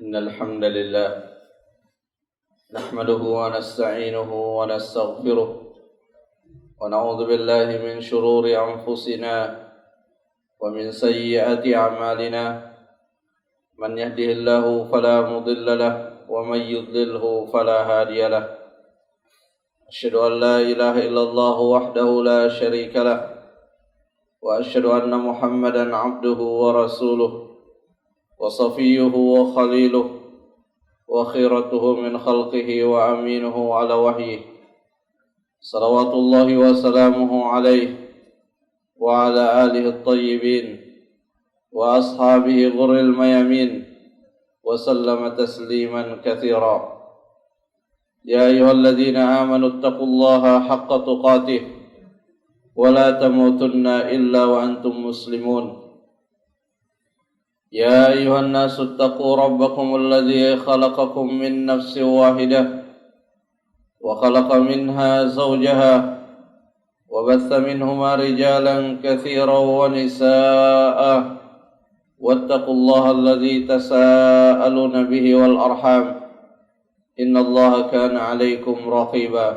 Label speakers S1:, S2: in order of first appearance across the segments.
S1: إن الحمد لله نحمده ونستعينه ونستغفره ونعوذ بالله من شرور أنفسنا ومن سيئات أعمالنا من يهده الله فلا مضل له ومن يضلله فلا هادي له أشهد أن لا إله إلا الله وحده لا شريك له وأشهد أن محمدا عبده ورسوله وصفيه وخليله وخيرته من خلقه وأمينه على وحيه صلوات الله وسلامه عليه وعلى آله الطيبين وأصحابه غر الميامين وسلم تسليما كثيرا يا أيها الذين آمنوا اتقوا الله حق تقاته ولا تموتن إلا وأنتم مسلمون يا أيها الناس اتقوا ربكم الذي خلقكم من نفس واحدة وخلق منها زوجها وبث منهما رجالا كثيرا ونساء واتقوا الله الذي تساءلون به والأرحام إن الله كان عليكم رقيبا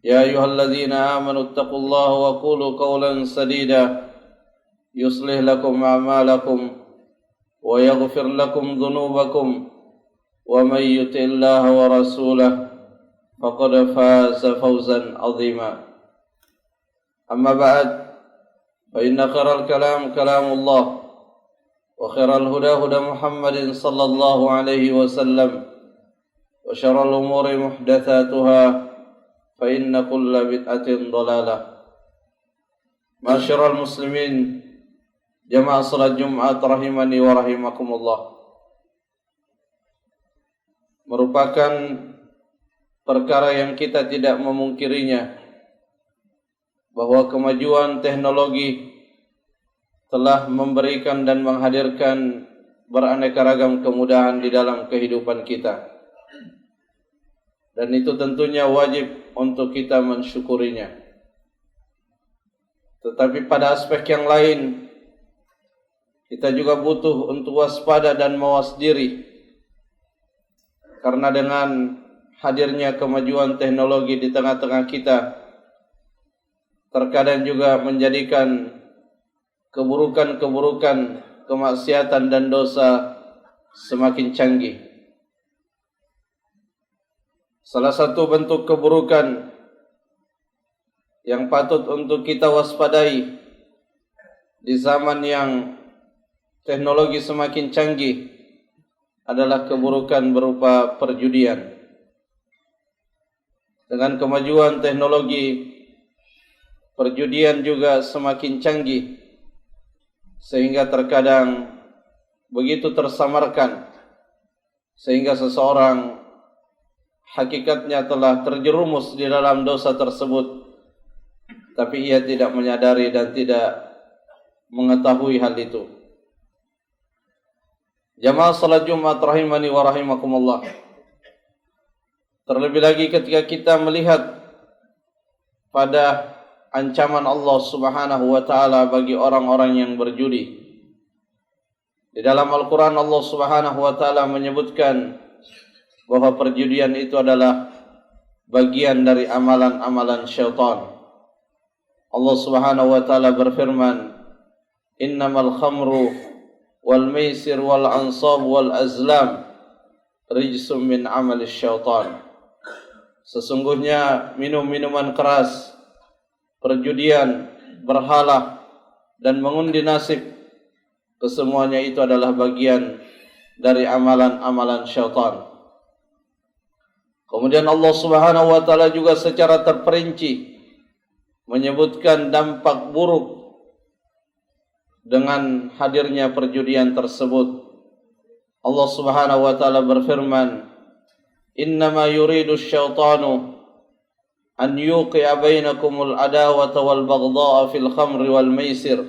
S1: يا أيها الذين آمنوا اتقوا الله وقولوا قولا سديدا يصلح لكم أعمالكم ويغفر لكم ذنوبكم ومن يطع الله ورسوله فقد فاز فوزا عظيما أما بعد فإن خير الكلام كلام الله وخير الهدى هدى محمد صلى الله عليه وسلم وشر الأمور محدثاتها فإن كل بدعة ضلالة معاشر المسلمين Jamaah salat Jumat rahimani wa rahimakumullah. Merupakan perkara yang kita tidak memungkirinya, bahwa kemajuan teknologi telah memberikan dan menghadirkan beraneka ragam kemudahan di dalam kehidupan kita. Dan itu tentunya wajib untuk kita mensyukurinya. Tetapi pada aspek yang lain, kita juga butuh untuk waspada dan mawas diri, karena dengan hadirnya kemajuan teknologi di tengah-tengah kita, terkadang juga menjadikan keburukan-keburukan, kemaksiatan dan dosa semakin canggih. Salah satu bentuk keburukan yang patut untuk kita waspadai di zaman yang teknologi semakin canggih adalah keburukan berupa perjudian. Dengan kemajuan teknologi, perjudian juga semakin canggih, sehingga terkadang begitu tersamarkan, sehingga seseorang hakikatnya telah terjerumus di dalam dosa tersebut, tapi ia tidak menyadari dan tidak mengetahui hal itu. Jamaah salat Jumat rahimani wa rahimakumullah. Terlebih lagi ketika kita melihat pada ancaman Allah Subhanahu wa taala bagi orang-orang yang berjudi. Di dalam Al-Qur'an Allah Subhanahu wa taala menyebutkan bahwa perjudian itu adalah bagian dari amalan-amalan syaitan. Allah Subhanahu wa taala berfirman, "Innamal khamru wal maisir wal ansab wal azlam rijsum min amali syaitan." Sesungguhnya minum-minuman keras, perjudian, berhala dan mengundi nasib, kesemuanya itu adalah bagian dari amalan-amalan syaitan. Kemudian Allah Subhanahu wa taala juga secara terperinci menyebutkan dampak buruk dengan hadirnya perjudian tersebut. Allah Subhanahu wa taala berfirman, "Innama yuridu asy-syaitanu an yuqi'a bainakumul adawata wal baghdha'a fil khamri wal maisir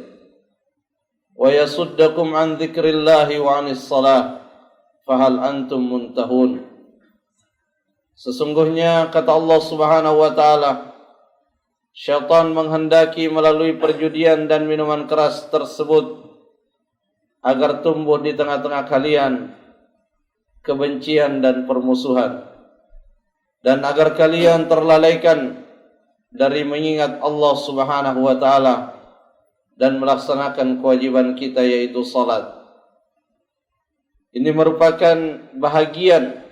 S1: wa yasuddakum an dzikrillahi wa 'anis shalah fahal antum muntahun." Sesungguhnya kata Allah Subhanahu wa taala, syaitan menghendaki melalui perjudian dan minuman keras tersebut agar tumbuh di tengah-tengah kalian kebencian dan permusuhan, dan agar kalian terlalaikan dari mengingat Allah Subhanahu wa taala dan melaksanakan kewajiban kita, yaitu salat. Ini merupakan bahagian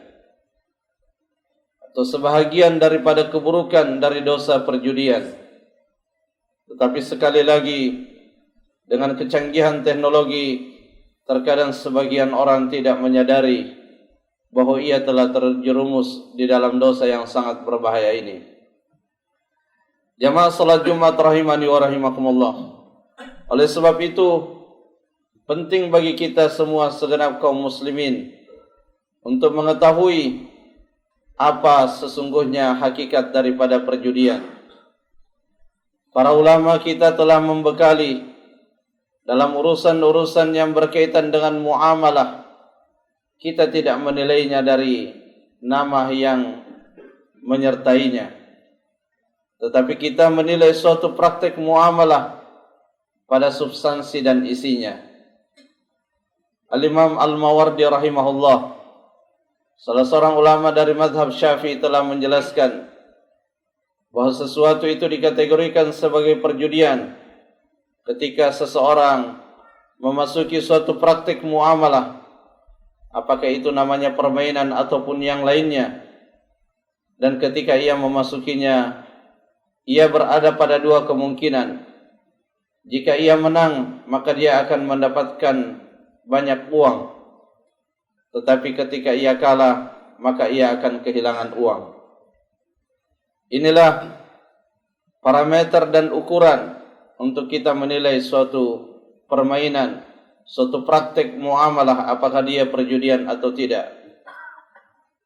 S1: atau sebahagian daripada keburukan dari dosa perjudian. Tetapi sekali lagi, dengan kecanggihan teknologi, terkadang sebagian orang tidak menyadari bahwa ia telah terjerumus di dalam dosa yang sangat berbahaya ini. Jamaah salat Jumat rahimani wa rahimakumullah. Oleh sebab itu, penting bagi kita semua segenap kaum muslimin untuk mengetahui apa sesungguhnya hakikat daripada perjudian. Para ulama kita telah membekali dalam urusan-urusan yang berkaitan dengan muamalah. Kita tidak menilainya dari nama yang menyertainya, tetapi kita menilai suatu praktek muamalah pada substansi dan isinya. Al-Imam Al-Mawardi rahimahullah, salah seorang ulama dari mazhab Syafi'i, telah menjelaskan bahawa sesuatu itu dikategorikan sebagai perjudian ketika seseorang memasuki suatu praktek muamalah, apakah itu namanya permainan ataupun yang lainnya, dan ketika ia memasukinya, ia berada pada dua kemungkinan. Jika ia menang, maka dia akan mendapatkan banyak uang, tetapi ketika ia kalah, maka ia akan kehilangan uang. Inilah parameter dan ukuran untuk kita menilai suatu permainan, suatu praktek muamalah, apakah dia perjudian atau tidak.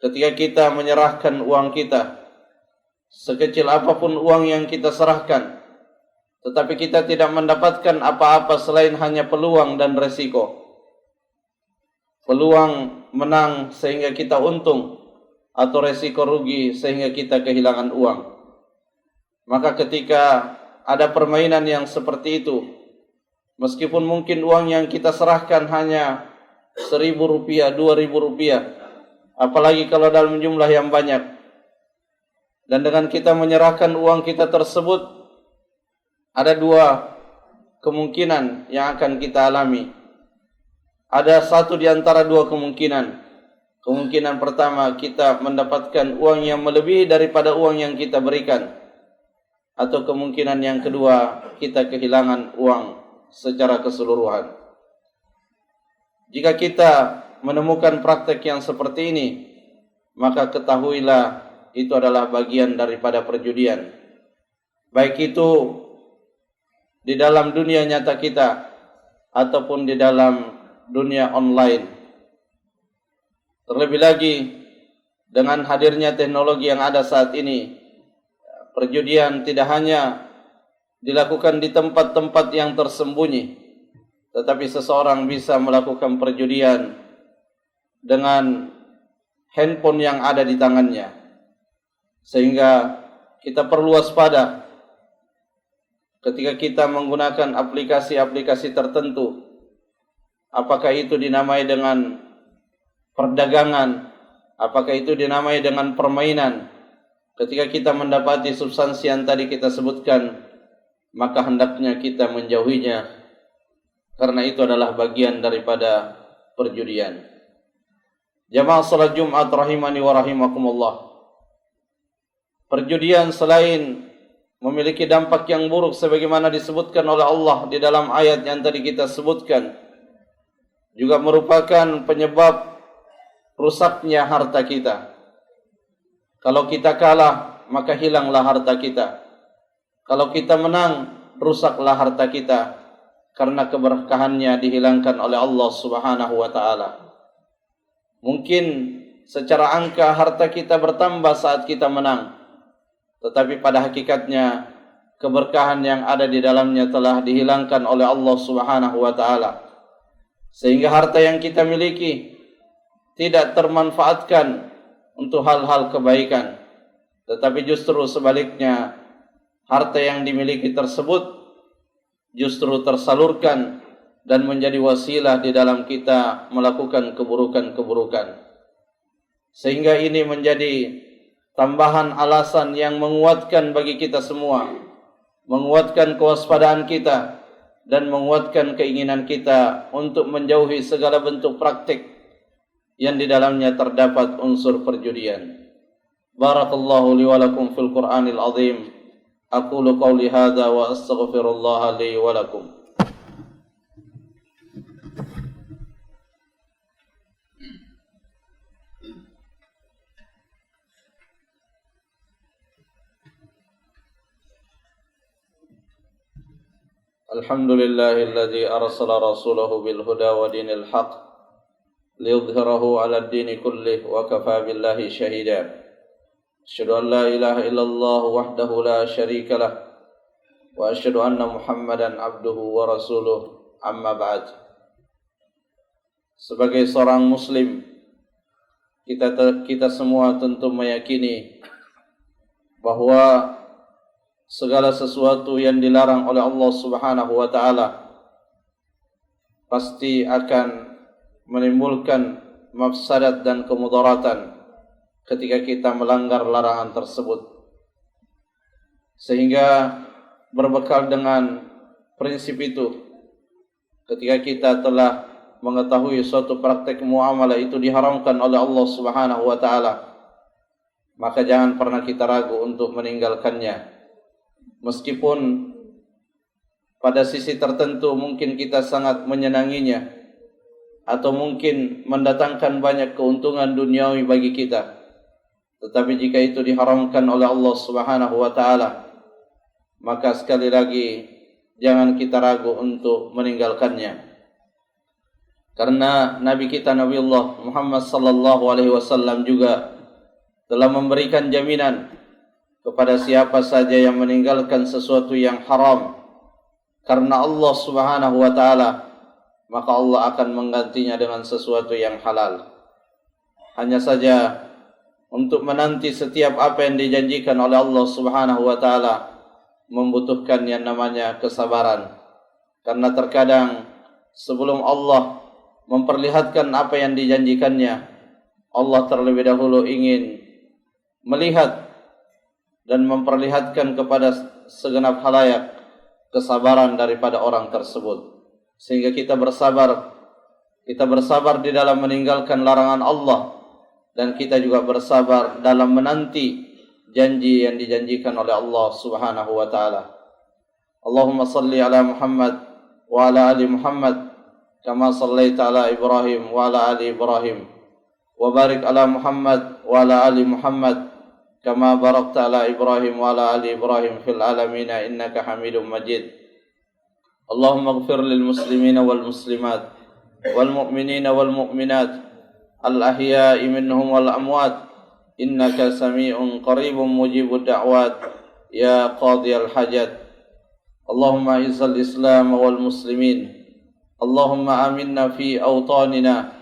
S1: Ketika kita menyerahkan uang kita, sekecil apapun uang yang kita serahkan, tetapi kita tidak mendapatkan apa-apa selain hanya peluang dan resiko. Peluang menang sehingga kita untung, atau resiko rugi sehingga kita kehilangan uang. Maka ketika ada permainan yang seperti itu, meskipun mungkin uang yang kita serahkan hanya Rp1.000, Rp2.000, apalagi kalau dalam jumlah yang banyak, dan dengan kita menyerahkan uang kita tersebut, ada dua kemungkinan yang akan kita alami. Ada satu di antara dua kemungkinan. Kemungkinan pertama, kita mendapatkan uang yang melebihi daripada uang yang kita berikan. Atau kemungkinan yang kedua, kita kehilangan uang secara keseluruhan. Jika kita menemukan praktek yang seperti ini, maka ketahuilah itu adalah bagian daripada perjudian. Baik itu di dalam dunia nyata kita ataupun di dalam dunia online. Terlebih lagi dengan hadirnya teknologi yang ada saat ini, perjudian tidak hanya dilakukan di tempat-tempat yang tersembunyi, tetapi seseorang bisa melakukan perjudian dengan handphone yang ada di tangannya. Sehingga kita perlu waspada ketika kita menggunakan aplikasi-aplikasi tertentu, apakah itu dinamai dengan perdagangan, apakah itu dinamai dengan permainan. Ketika kita mendapati substansi yang tadi kita sebutkan, maka hendaknya kita menjauhinya, karena itu adalah bagian daripada perjudian. Jamaah salat Jumat rahimani wa rahimakumullah. Perjudian selain memiliki dampak yang buruk sebagaimana disebutkan oleh Allah di dalam ayat yang tadi kita sebutkan, juga merupakan penyebab rusaknya harta kita. Kalau kita kalah, maka hilanglah harta kita. Kalau kita menang, rusaklah harta kita, karena keberkahannya dihilangkan oleh Allah Subhanahu wa taala. Mungkin secara angka harta kita bertambah saat kita menang, tetapi pada hakikatnya keberkahan yang ada di dalamnya telah dihilangkan oleh Allah Subhanahu wa taala. Sehingga harta yang kita miliki tidak termanfaatkan untuk hal-hal kebaikan, tetapi justru sebaliknya, harta yang dimiliki tersebut justru tersalurkan dan menjadi wasilah di dalam kita melakukan keburukan-keburukan. sehingga ini menjadi tambahan alasan yang menguatkan bagi kita semua, menguatkan kewaspadaan kita dan menguatkan keinginan kita untuk menjauhi segala bentuk praktik yang di dalamnya terdapat unsur perjudian. Barakallahu li wa lakum fil Qur'anil azim. Aqulu qawli hadza wa astaghfirullah li wa lakum. Alhamdulillahilladzi arsala rasulahu bil huda wa dinil haqq liyudhhirahu 'ala ad-dini kullih wa kafa billahi shahida. Asyhadu an la ilaha illallah wahdahu la syarika lah wa asyhadu anna Muhammadan abduhu wa rasuluh, amma ba'd. Sebagai seorang muslim, kita semua tentu meyakini bahwa segala sesuatu yang dilarang oleh Allah Subhanahu wa taala pasti akan menimbulkan mafsadat dan kemudaratan ketika kita melanggar larangan tersebut. Sehingga berbekal dengan prinsip itu, ketika kita telah mengetahui suatu praktek muamalah itu diharamkan oleh Allah Subhanahu wa taala, maka jangan pernah kita ragu untuk meninggalkannya. Meskipun pada sisi tertentu mungkin kita sangat menyenanginya, atau mungkin mendatangkan banyak keuntungan duniawi bagi kita, tetapi jika itu diharamkan oleh Allah Subhanahu wa taala, maka sekali lagi jangan kita ragu untuk meninggalkannya. Karena Nabi kita Nabiullah Muhammad sallallahu alaihi wasallam juga telah memberikan jaminan kepada siapa saja yang meninggalkan sesuatu yang haram karena Allah Subhanahu wa taala, maka Allah akan menggantinya dengan sesuatu yang halal. Hanya saja untuk menanti setiap apa yang dijanjikan oleh Allah Subhanahu wa taala membutuhkan yang namanya kesabaran. Karena terkadang sebelum Allah memperlihatkan apa yang dijanjikannya, Allah terlebih dahulu ingin melihat dan memperlihatkan kepada segenap khalayak kesabaran daripada orang tersebut, sehingga kita bersabar di dalam meninggalkan larangan Allah, dan kita juga bersabar dalam menanti janji yang dijanjikan oleh Allah Subhanahu wa taala. Allahumma salli ala Muhammad wa ala ali Muhammad kama sallaita ala Ibrahim wa ala ali Ibrahim, wa barik ala Muhammad wa ala ali Muhammad kama barakta ala Ibrahim wa ala ali Ibrahim fil alamin innaka Hamidum Majid. Allahumma ighfir lil muslimina wal muslimat wal mu'minina wal mu'minat al ahya'i minhum wal amwat innaka sami'un qaribun mujibud da'wat ya qadiyal hajat. Allahumma izzal islam wal muslimin, Allahumma aminna fi awtanina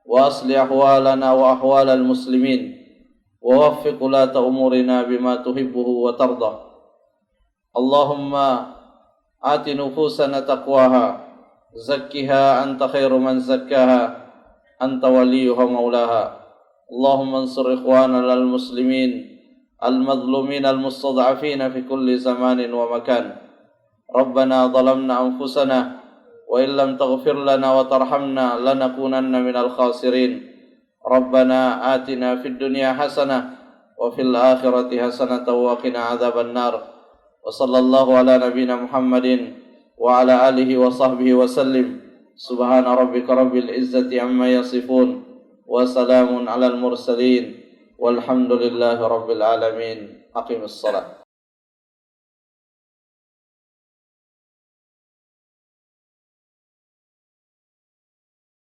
S1: wa aslih ahwalana wa ahwalal muslimin wa waffiq ulata umurina bima tuhibbuhu wa tardah. Allahumma ati nufusana taqwaha zakkiha anta khairu man zakkaha anta waliyuha maulaha. Allahumma ansur ikhwana al muslimin al madhlumin al mustad'afin fi kulli zamanin wa makan. Rabbana zalamna anfusana wa illam taghfir lana wa tarhamna lanakunanna minal khasirin. Rabbana atina fid dunya hasanah wa fil akhirati hasanah wa qina adzaban nar. Wa sallallahu ala nabiyyina Muhammadin wa ala alihi wa sahbihi wa sallim. Subhana rabbika rabbil izzati amma yasifun wa salamun alal mursalin walhamdulillahi rabbil alamin. Aqimus salat.